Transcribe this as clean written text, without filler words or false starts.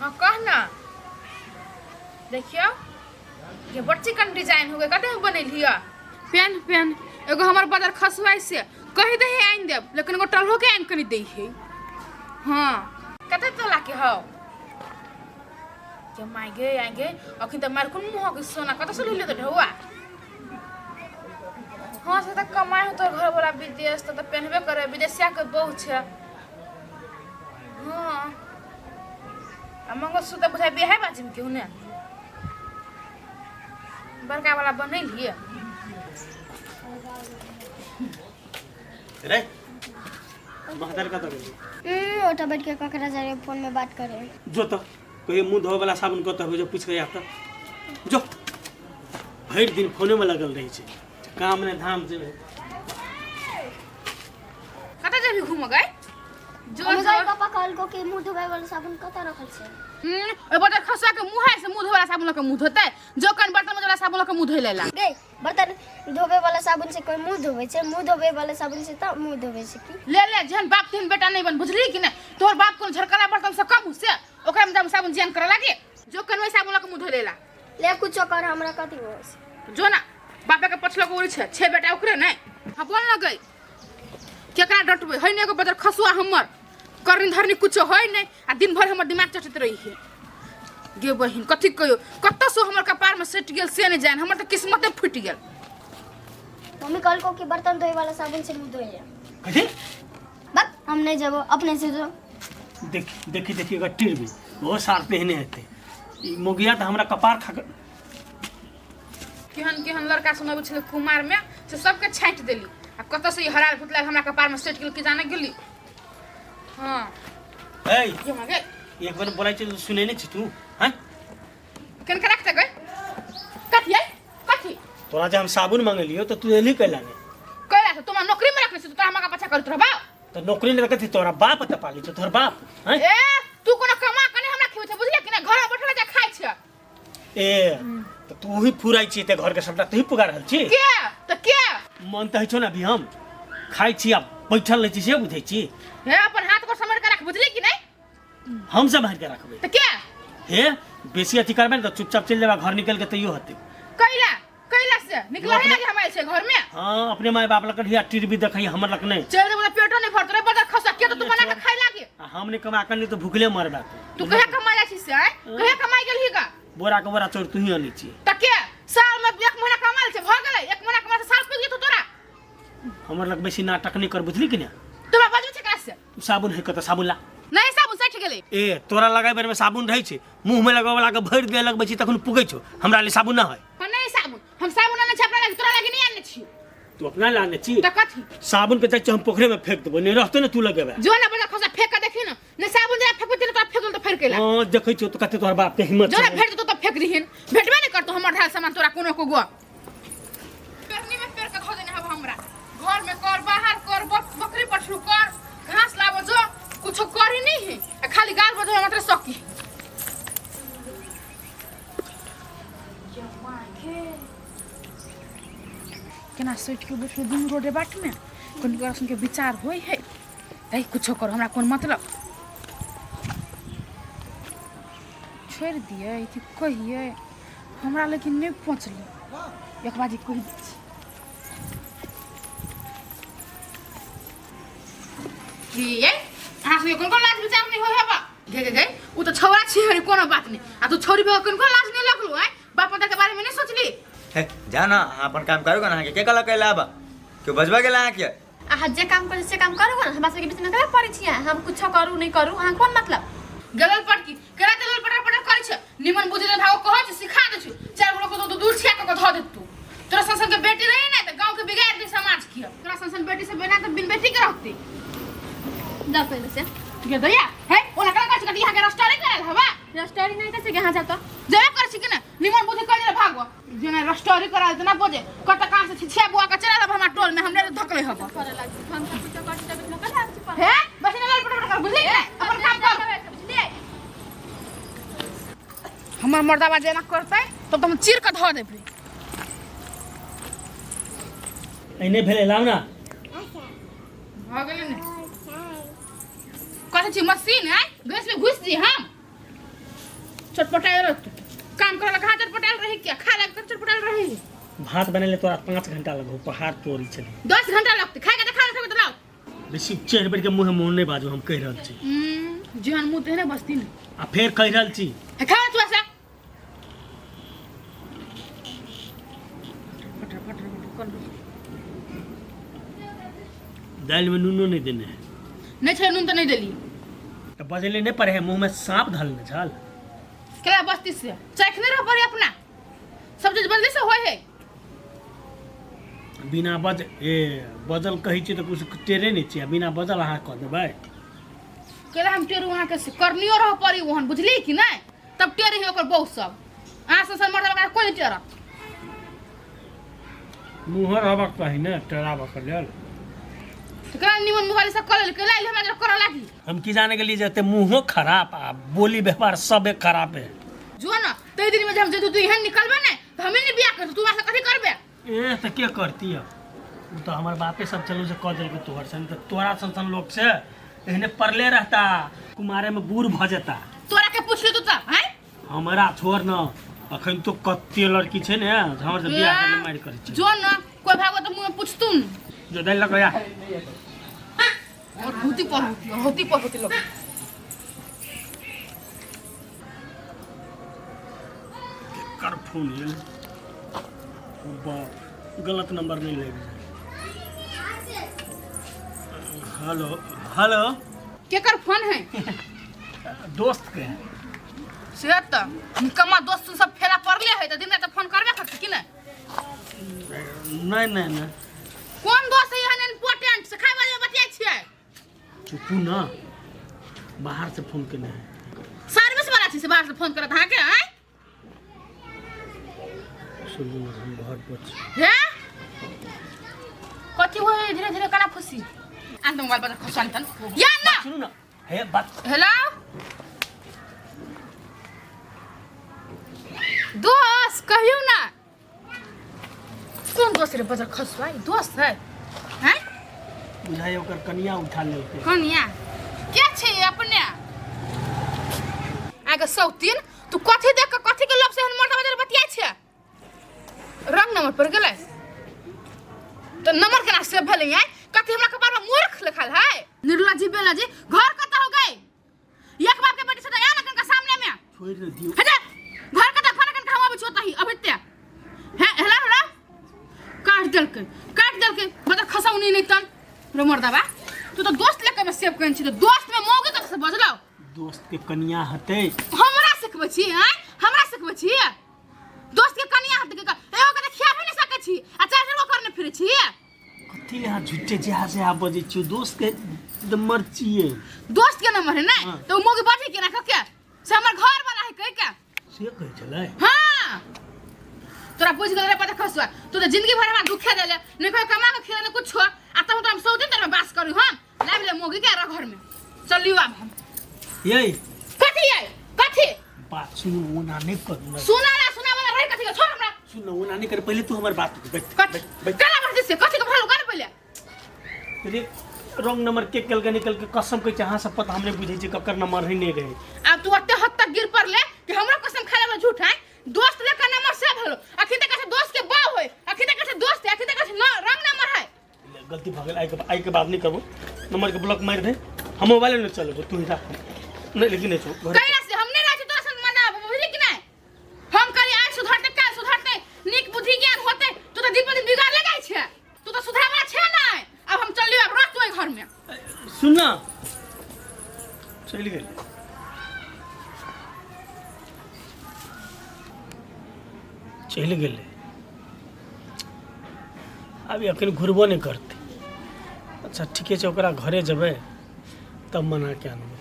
हाँ कहना देखियो ये बड़ चिकन डिजाइन हो गए कते बनैलिया पेन पेन एगो हमर बाजार खसवाई से कह दे आइन देब लेकिन एगो टलहो के आइन कनी दे है हां कते तोला के हो के मांगे आएंगे अखिन त मार कोन मुह के सोना कते से लेले त ढौआ हां से त कमाई हो तो घर वाला विदेश त पहनबे करे विदेशिया के बहु छे हां मंगलसूत्र बुझाइ बियाह बाजी में केहू ने बड़का वाला बनैलिए रे महतर का तो ओटा बैठ के ककरा जा रहे फोन में बात करे जो तो कहिए मुंह धोए वाला साबुन कत हो जो पूछ के आता जो भर दिन फोने में लगल रही छे काम ने धाम से कते जभी घूम गए जो पापा कहल को कि मुंह धोए वाला साबुन कत रखल छे ओइ बटर खसवा के मुंह है से मुंह धोए वाला साबुन के मुंह धोते जो कन बर्तन में वाला साबुन के मुंह धोइ लेला गे बर्तन धोबे वाला साबुन से कोई मुंह धोवे छे मुंह धोबे वाला साबुन से त मुंह धोवे छे की ले ले जहन बाप तेहन बेटा नहीं बन बुझली कि नहीं तोर बाप कोन झरकला बर्तन से कम से ओकरा में जब साबुन जियान करे लागे जो कन वही साबुन के मुंह धोइ लेला ले कुछ कर हमरा कथि होस जो ना बापे के पछलो के उड़ी छे बेटा ओकरे नहीं हां बोल न गई केकरा डटबे है ने एगो बटर खसवा हमर करनी धरनी कुछ है नहीं आ दिन भर हमर दिमाग चटत रही है गे बहिन कथि कहियो कत्त सो हमर कपार में सट गेल से नहीं जान हमर त किस्मते फुट गेल मम्मी कहल को कि बर्तन धोए वाला साबुन से मुंह धोए कथि बस हम नहीं जब अपने से जो देखी देखी गट्टीर भी बहुत सार पहने हते ई मोगिया त हमरा कपार खा केहन केहन लड़का सुनबे छले कुमार में से सबके छांट देली आ कत्त से हराल फुटला हमरा कपार में सट गेल कि जाने गेली हां ए ये मगे एक बार बोलाई छ सुने नहीं छ तू हैं केन के रखते गए कथि कथि तोरा जे हम साबुन मांगलियो तो तू एली कैला ने कहला तो तुम नौकरी में रखले से तोरा हमरा का पछा करत रहबा तो नौकरी ने रखती तोरा बाप त पाली छ तोर बाप हैं ए तू कोनो कमा कने हमरा खिबै छ बुझले कि ना घर में बैठल जा खाइ छ ए तो तू ही फुराई छी ते घर के सबटा तू ही पुगा रहल छी के मन त छौ ना अभी हम खाइ छी अब बैठल रही छी से बुझै छी हे अपन हाथ को समझ के रख बुझली कि नहीं हम सब बाहर के रखबे तो क्या हे बेसी अथी करबे तो चुपचाप चल जाबा घर निकल के तइयो होते कैला से निकला है कि हमारे से घर में हां अपने माय बाप लक ढिया टीवी देखई हमर लक नहीं चल दे पेटो नहीं भरत रे बड़ा खसा के तो तू बना के खाइ लागे हमने कमा कर नहीं तो भूखले मरबा तू कहे कमाया छी से कहे कमाई गेलही का बोरा के बोरा चोर तू ही आनी छी त के साल में एक महीना कमाल छे भ गेलै एक महीना कमा से साल पे गेतो तोरा हमर लक बेसी नाटक नहीं कर बुझली कि ना तोरा बाजू छे का से साबुन है कत साबुन ला नहीं साबुन सट गेलै ए तोरा लगाय बेर में साबुन रहै छे मुंह में लगावे वाला के भर दे लगबै छी तखन पुगै छौ हमरा ले साबुन ना है पर नहीं साबुन हम साबुन आने छपरा लगे तोरा लगे नहीं आने छी तू अपना लाने छी त कथि साबुन के चाहे हम पोखरे में फेंक देबो नहीं रहते ना तू लगेबे जो ना बड़ा खसा फेंक के देखी ना नहीं साबुन जरा फेंक दे तो फेंक तो फेर केला हां देखै छौ तो कते तोहर बाप के हिम्मत जो ना भेट तो फेंक दिहिन भेटबे नहीं करतो हमर ढाल सामान तोरा कोनो को गो पेरनी में पेर के खो देने अब हमरा घर में कर बाहर कर बकरी पठरू कर घास लाबो जो कुछ करी नहीं है खाली गाल बजो मात्र सकी केना सोच के बैठो दिन रोडे बाट में कोन के के विचार होई है तै कुछ कर हमरा कोन मतलब छोड़ दिए कि कहिए हमरा लेकिन नहीं पहुंचली एक बाजी कह दी कि ये आ से कोन लाज विचार नहीं होय हबा गे उ तो छौरा छी हरी कोनो बात नहीं आ तू छोरी बे कोन लाज नहीं लगलो है बाप के बारे में नहीं सोचली हे जाना अपन काम करू ना के कला कैला बा क्यों बजबा गेला के आ जे काम करे से काम करू ना हमरा सब के बीच में कला पड़ी छी हम कुछ करू नहीं करू हां कोन मतलब गलल पट की करा गलल पटा करे छ निमन बुद्धि भाव कह छ सिखा दे छु चार गो को तो दूर छिया के ध दे तू तोरा संसन के बेटी रही ना त गांव के बिगाड़ दे समाज की तोरा संसन बेटी से बिना तो बिन बेटी के रहती जा पहले से ठीक है दया है ओना कला कर छ यहां के रस्ता नहीं करल हवा रस्टोरी नहीं कैसे के हां जाता जया कर छी कि ना निमन बुद्धि कह दे भागो जेना रस्टोरी कराल त ना बजे कत कहां से छिछिया बुआ के चला हमरा टोल में हमने धकले हबो करे लागी हम कुछ करते बीच में कला छी है बस ना लड़ पट कर बुझली अपन काम कर बुझलिए हमर मर्दावा जेना करतै तब तुम चीर के ध देबे एने भेले लाव ना भ गेलै ने कथि छी मशीन है गैस में घुस दी हम चटपटाए रह काम करे कहाँ चटपटाल रही क्या खा लग कर चटपटाल रही भात बनेले तोरा 5 घंटा लगो पहाड़ तोरी चली 10 घंटा लगते खाए के खा सकबे तो लाओ बेसी चढ़ बढ़ के मुंह मुंह नहीं बाजू हम कह रहल छी जेहन मुंह तेहने बस्ती ने आ फेर कह रहल छी खा तू ऐसा पटर पटर कर दाल में नूनो नहीं देने है नहीं छै नून तो नहीं देली तो बजले नहीं पड़े है मुंह में सांप धलने छल केला बस्ती से चखने रह पड़ी अपना सब चीज जल्दी से होय है बिना बजल कही छी तो कुछ टेरे नहीं छी बिना बजल अहाँ कह देबै केला हम टेरू वहां के करनियो रह पड़ी वहन बुझली कि नहीं तब टेरे है ओकर बहुत सब आ से मर्द लगा कोई टेरा मुँह रहबाक चाही ने टेराबक लेल तो केला निमन मोबाइल से कर ले केला हमरा कर लागी हम की जाने के लिए जाते मुँहो खराब आ बोली व्यवहार सब खराब है जो ना तई दिन में जब जे तू यहाँ निकलबे ने तो हमें नहीं बियाह कर तू वहां से कथि करबे ए तो क्या करती है वो तो हमारे बापे सब चलो से कह दिल तोहर से तो तोरा संसन लोग से एहने पड़ले रहता कुमारे में बूढ़ भ जाता तोरा के पूछ ले तू तब हैं हमारा छोड़ न अखन तो कत्ते लड़की छे ने हमर से बियाह करने मारि करे छे जो ना कोई भागो तो मुंह में पूछतून जो दल लगाया और होती पर लोग कर फोन है गलत नंबर नहीं ले हेलो हेलो के कर फोन है दोस्त के से त निकम्मा दोस्त सब फेरा पड़ले है त दिन रात फोन करबे करत कि नहीं नहीं नहीं कोन दोस्त है यहाँ इम्पोर्टेंट से खाए वाले बतिया छिए चुपू ना बाहर से फोन करने है सर्विस वाला छी से बाहर से फोन करत हां के हैं सुनो ना हम बहुत बच हे कथि होय धीरे धीरे कना फुसी अंत मोबाइल पर खसान तन या ना सुनो ना हे बात हेलो दोस्त कहियो ना कौन दोस्त रे बजर खसवाई दोस्त है हैं बुझाई ओकर कनिया उठा लेलकै कनिया क्या छे अपने आगे सौतीन तू कथि देख के कथि के लोभ से हन मर्द बजर बतिया छे रंग नंबर पर गेलै तो नंबर केना सेव भेलै है कथि हमरा कपार में मूर्ख लिखल है निर्लजी बेलजी घर कत हो गए एक बाप के बेटी से या ना कनका सामने में छोड़ दे दियो हटे घर कत फोन कन खावा बिछोता ही अबते है हेला हेला काट देलके मतलब खसौनी नहीं तन रे मर्दबा तू तो दोस्त लेके में सेव कन छी तो दोस्त में मौगे कत से बजलो दोस्त के कनिया हते हमरा सिखबै छी हैं हमरा सिखबै छी दोस्त के कनिया हते के एगो के खिया भी नहीं सकै छी आ चार गो करने फिरै छी कथि ले झूठे जहां से आ बजे छी दोस्त के नंबर छिए दोस्त के नंबर है ना हाँ। तो मौगे बाजी के ना के से हमर घर वाला है कह के से कह चले हां तोरा पूछ गले पता खसवा तू तो जिंदगी भर हमरा दुखे देले नहीं कोई कमा के खिलाने कुछ छो आ तो हम 100 दिन में बास करू हम लाब ले मोगी के घर में चलियो अब हम ये कथि बात सुनो वो ना नहीं कर सुना वाला रह कथि के छोड़ हमरा सुनो वो ना नहीं कर पहले तू हमारी बात बैठ कथि कला भर से कथि के भलो कर पहले तेरे रॉन्ग नंबर के निकल के कसम के जहां सब पता हमने बुझे छी ककर नंबर ही नहीं रहे अब तू अत्ते हद तक गिर पड़ले कि हमरा कसम खाले में झूठ है दोस्त लेकर नंबर से भलो अखि तक से दोस्त के बा होय अखि तक से दोस्त है अखि तक से रंग नंबर है गलती भ गेल आई के बात नहीं करबो नंबर के ब्लॉक मार दे हम मोबाइल में चलो तू ही रख नहीं लेकिन नहीं छो कैला से हमने राजी तोरा संग मना बुझली कि नहीं हम करी आज सुधरते काल सुधरते नीक बुद्धि ज्ञान होते तू तो दिन पर दिन बिगाड़ ले जाय छे तू तो सुधरा वाला छे नहीं अब हम चलियो अब रह तू घर में सुन ना चल गेल चल गेल अभी अखन घुरबो नहीं करते अच्छा ठीक है ओकरा घरे जबे तब मना के आनबे